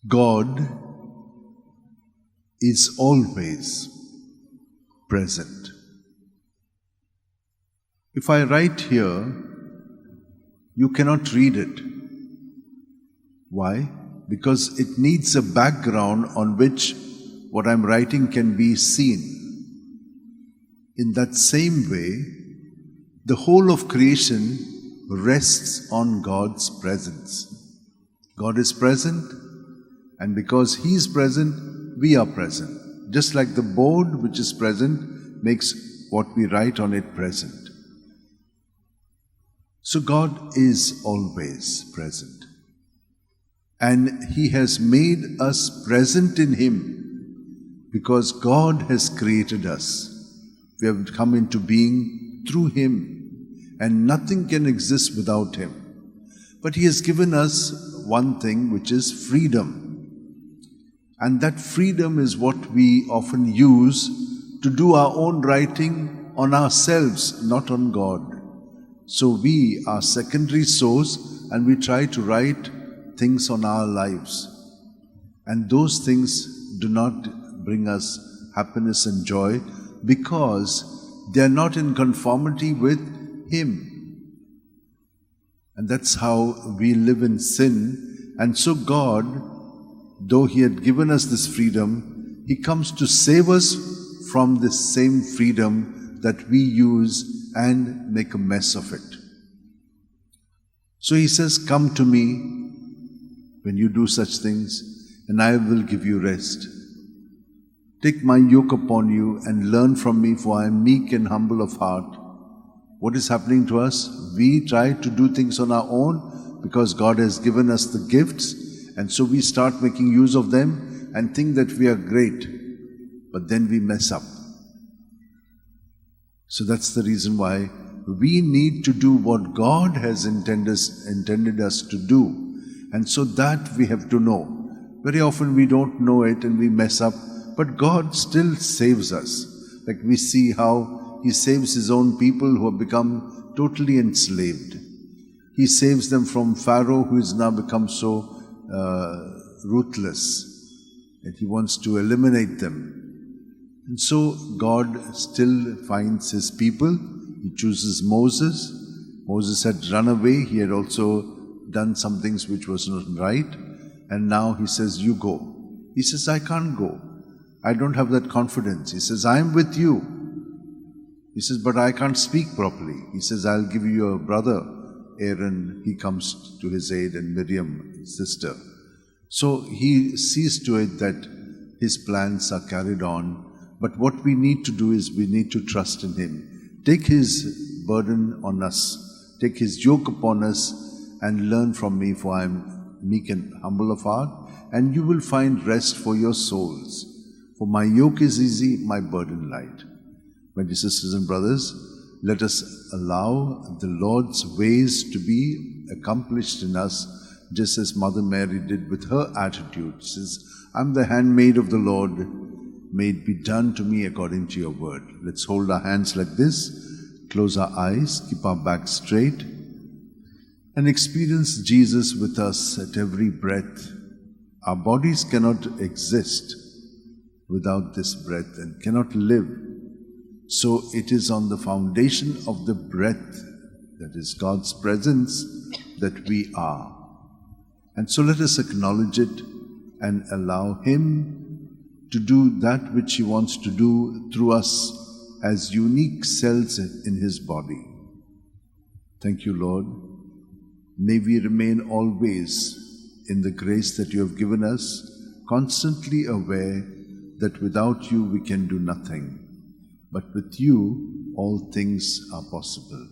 God is always present. If I write here, you cannot read it. Why? Because it needs a background on which what I'm writing can be seen. In that same way, the whole of creation rests on God's presence. God is present, and because He is present, we are present. Just like the board which is present makes what we write on it present. So God is always present. And He has made us present in Him because God has created us. We have come into being through Him, and nothing can exist without Him. But He has given us one thing, which is freedom. And that freedom is what we often use to do our own writing on ourselves, not on God. So we are secondary source, and we try to write things on our lives. And those things do not bring us happiness and joy because they are not in conformity with Him. And that's how we live in sin. And so God, though He had given us this freedom, He comes to save us from this same freedom that we use and make a mess of it. So He says, "Come to me when you do such things, and I will give you rest. Take my yoke upon you and learn from me, for I am meek and humble of heart." What is happening to us? We try to do things on our own because God has given us the gifts, and so we start making use of them and think that we are great, but then we mess up. So that's the reason why we need to do what God has intended us to do. And so that we have to know. Very often we don't know it and we mess up, but God still saves us. Like we see how He saves His own people who have become totally enslaved. He saves them from Pharaoh, who has now become so ruthless that he wants to eliminate them. And so God still finds His people. He chooses Moses. Moses had run away. He had also done some things which was not right. And now He says, "You go." He says, "I can't go. I don't have that confidence." He says, "I am with you." He says, "But I can't speak properly." He says, "I'll give you your brother, Aaron." He comes to his aid, and Miriam, his sister. So He sees to it that His plans are carried on. But what we need to do is we need to trust in Him. Take His burden on us. Take His yoke upon us and learn from me, for I am meek and humble of heart, and you will find rest for your souls. For my yoke is easy, my burden light. My dear sisters and brothers, let us allow the Lord's ways to be accomplished in us, just as Mother Mary did with her attitude. She says, "I'm the handmaid of the Lord. May it be done to me according to your word." Let's hold our hands like this, close our eyes, keep our backs straight, and experience Jesus with us at every breath. Our bodies cannot exist without this breath and cannot live. So it is on the foundation of the breath, that is God's presence, that we are. And so let us acknowledge it and allow Him to do that which He wants to do through us as unique cells in His body. Thank you, Lord. May we remain always in the grace that you have given us, constantly aware that without you we can do nothing, but with you all things are possible.